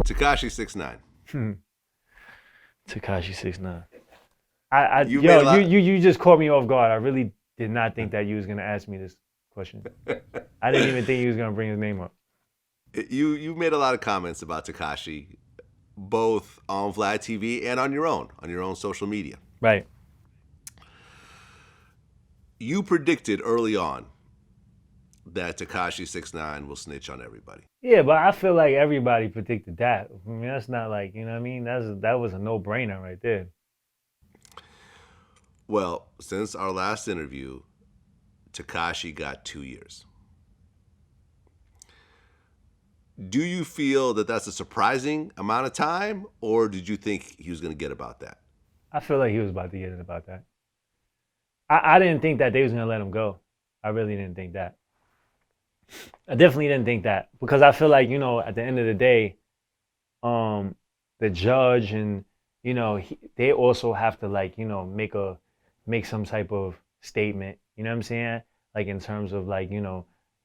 Tekashi 6ix9ine. Tekashi 6ix9ine. You just caught me off guard. I really did not think that you was gonna ask me this question. I didn't even think you was gonna bring his name up. You made a lot of comments about Tekashi, both on Vlad TV and on your own social media. Right. You predicted early on that Tekashi 6ix9ine will snitch on everybody. Yeah, but I feel like everybody predicted that. I mean, that's not like, you know what I mean? That was a no-brainer right there. Well, since our last interview, Tekashi got 2 years. Do you feel that that's a surprising amount of time, or did you think he was going to get about that? I feel like he was about to get it about that. I didn't think that they was going to let him go. I really didn't think that. I definitely didn't think that because I feel like, at the end of the day, the judge and, they also have to make some type of statement, you know what I'm saying? Like in terms of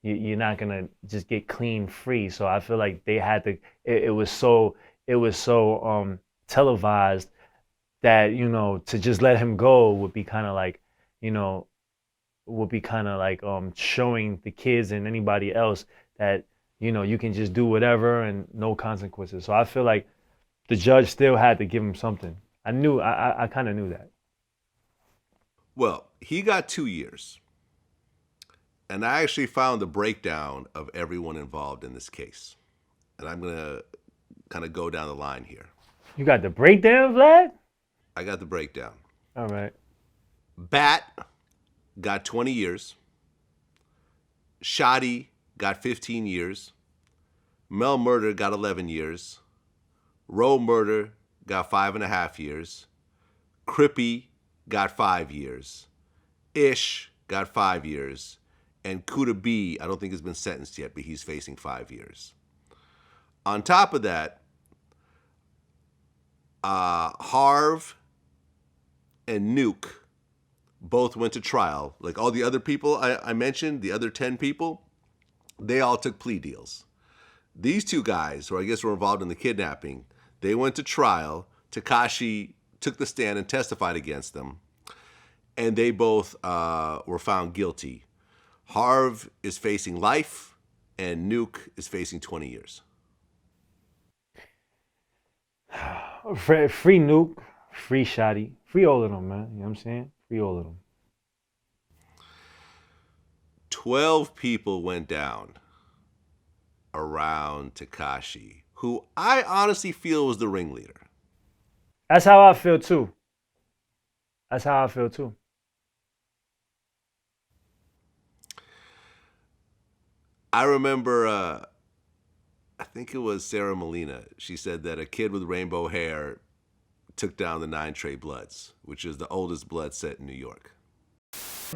you're not going to just get clean free. So I feel like they had to, it was so televised that, to just let him go would be kind of like, showing the kids and anybody else that, you can just do whatever and no consequences. So I feel like the judge still had to give him something. I kind of knew that. Well, he got 2 years. And I actually found the breakdown of everyone involved in this case. And I'm going to kind of go down the line here. You got the breakdown, Vlad? I got the breakdown. All right. Bat got 20 years. Shotti got 15 years. Mel Murder got 11 years. Roe Murder got 5.5 years. Crippy got 5 years. Ish got 5 years. And Kuda B, I don't think has been sentenced yet, but he's facing 5 years. On top of that, Harv and Nuke both went to trial. Like all the other people I mentioned, the other 10 people, they all took plea deals. These two guys, who I guess were involved in the kidnapping, they went to trial. Tekashi took the stand and testified against them. And they both were found guilty. Harv is facing life, and Nuke is facing 20 years. Free Nuke, free Shotti, free all of them, man. You know what I'm saying? Free all of them. 12 people went down around Tekashi, who I honestly feel was the ringleader. That's how I feel too. I remember, I think it was Sarah Molina. She said that a kid with rainbow hair took down the 9 Trey Bloods, which is the oldest blood set in New York.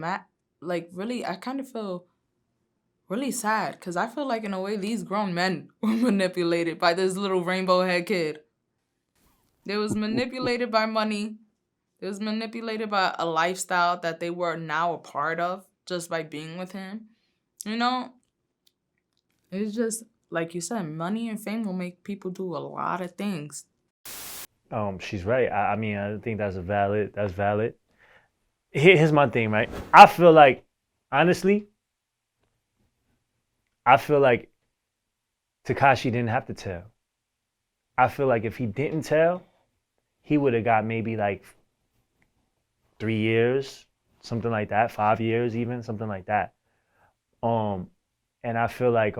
Matt, really, I kind of feel really sad because I feel like in a way these grown men were manipulated by this little rainbow head kid. They was manipulated by money. They was manipulated by a lifestyle that they were now a part of just by being with him. It's just, like you said, money and fame will make people do a lot of things. She's right. I mean, I think that's valid. Here's my thing, right? I feel like, honestly, Tekashi didn't have to tell. I feel like if he didn't tell, he would have got maybe 3 years, something like that, 5 years even, something like that. And I feel like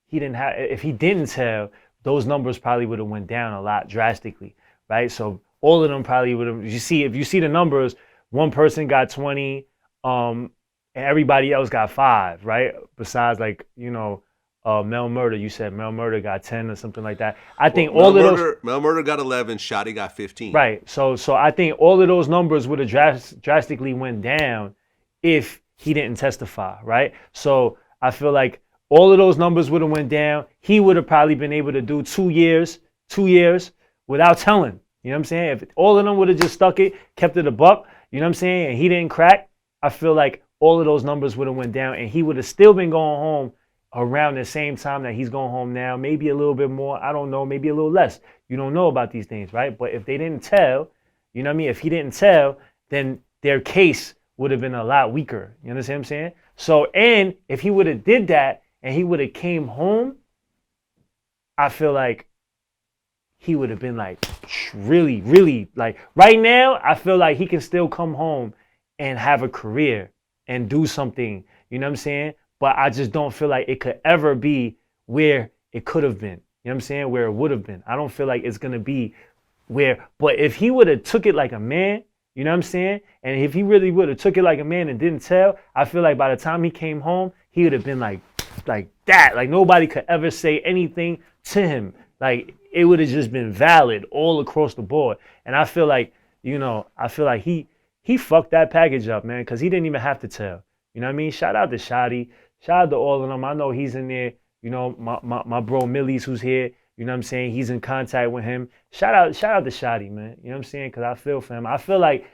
if he didn't tell, those numbers probably would have went down a lot drastically, right? So all of them probably would have. If you see the numbers, one person got 20, and everybody else got 5, right? Besides Mel Murder, you said Mel Murder got 10 or something like that. I think Mel Murder got 11, Shotti got 15. Right. So I think all of those numbers would have drastically went down if he didn't testify, right? So I feel like all of those numbers would have went down. He would have probably been able to do 2 years without telling. You know what I'm saying? If all of them would have just stuck it, kept it a buck, you know what I'm saying? And he didn't crack, I feel like all of those numbers would have went down and he would have still been going home around the same time that he's going home now, maybe a little bit more, I don't know, maybe a little less. You don't know about these things, right? But if they didn't tell, you know what I mean? If he didn't tell, then their case would have been a lot weaker. You understand what I'm saying? So, and if he would have did that and he would have came home, I feel like he would have been like really, really like right now, I feel like he can still come home and have a career and do something, you know what I'm saying? But I just don't feel like it could ever be where it could have been. You know what I'm saying? Where it would have been. I don't feel like it's gonna be where, but if he would have took it like a man, you know what I'm saying? And if he really would have took it like a man and didn't tell, I feel like by the time he came home, he would have been like that. Like nobody could ever say anything to him. Like it would have just been valid all across the board. And I feel like, you know, he fucked that package up, man, because he didn't even have to tell. You know what I mean? Shout out to Shotti. Shout out to all of them. I know he's in there. You know, my bro Millies who's here. You know what I'm saying? He's in contact with him. Shout out to Shotti, man. You know what I'm saying? Because I feel for him. I feel like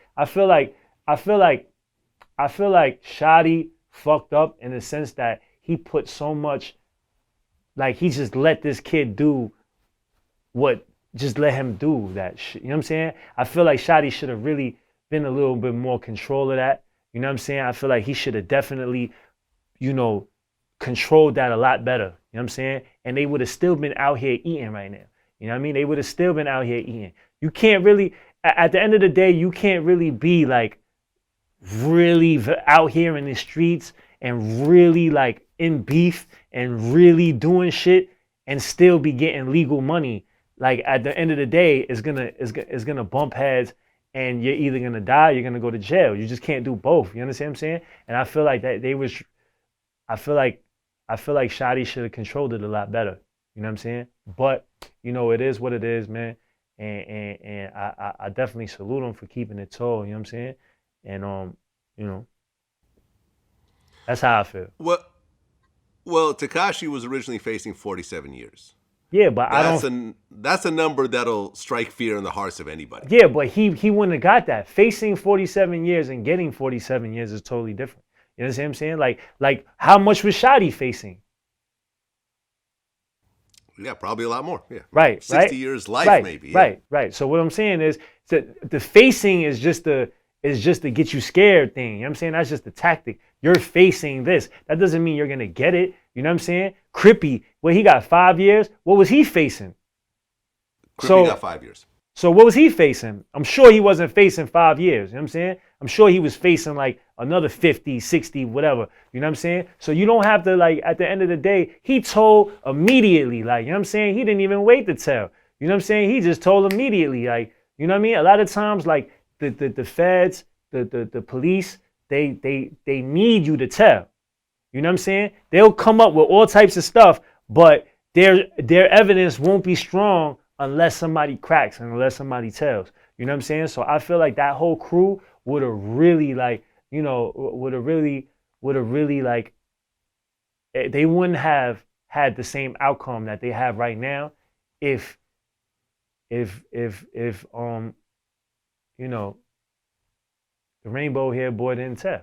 Shotti fucked up in the sense that he put so much, like he just let this kid do just let him do that shit. You know what I'm saying? I feel like Shotti should have really been a little bit more control of that. You know what I'm saying? I feel like he should have definitely, you know, controlled that a lot better. You know what I'm saying? And they would have still been out here eating right now. You know what I mean? They would have still been out here eating. You can't really, at the end of the day, you can't really be like really out here in the streets and really like in beef and really doing shit and still be getting legal money. Like at the end of the day, it's gonna bump heads, and you're either gonna die or you're gonna go to jail. You just can't do both. You understand what I'm saying? And I feel like I feel like Shotti should have controlled it a lot better. You know what I'm saying? But you know, it is what it is, man. And I definitely salute him for keeping it tall. You know what I'm saying? And you know, that's how I feel. Well, Tekashi was originally facing 47 years. Yeah, but that's a number that'll strike fear in the hearts of anybody. Yeah, but he wouldn't have got that. Facing 47 years and getting 47 years is totally different. You know what I'm saying? Like how much was Shotti facing? Yeah, probably a lot more. Yeah. Right. 60 years life, maybe. Yeah. Right. So what I'm saying is that the facing is just the get you scared thing. You know what I'm saying? That's just the tactic. You're facing this. That doesn't mean you're gonna get it. You know what I'm saying? Crippy, well, he got 5 years. What was he facing? Crippy got 5 years. So what was he facing? I'm sure he wasn't facing 5 years. You know what I'm saying? I'm sure he was facing like another 50, 60, whatever. You know what I'm saying? So you don't have to, like, at the end of the day, he told immediately. Like, you know what I'm saying? He didn't even wait to tell. You know what I'm saying? He just told immediately. Like, you know what I mean? A lot of times, like, the feds, the police, they need you to tell. You know what I'm saying? They'll come up with all types of stuff, but their evidence won't be strong unless somebody cracks and unless somebody tells. You know what I'm saying? So I feel like that whole crew would have really, like, you know, would have really like, they wouldn't have had the same outcome that they have right now if you know, the rainbow hair boy didn't tell.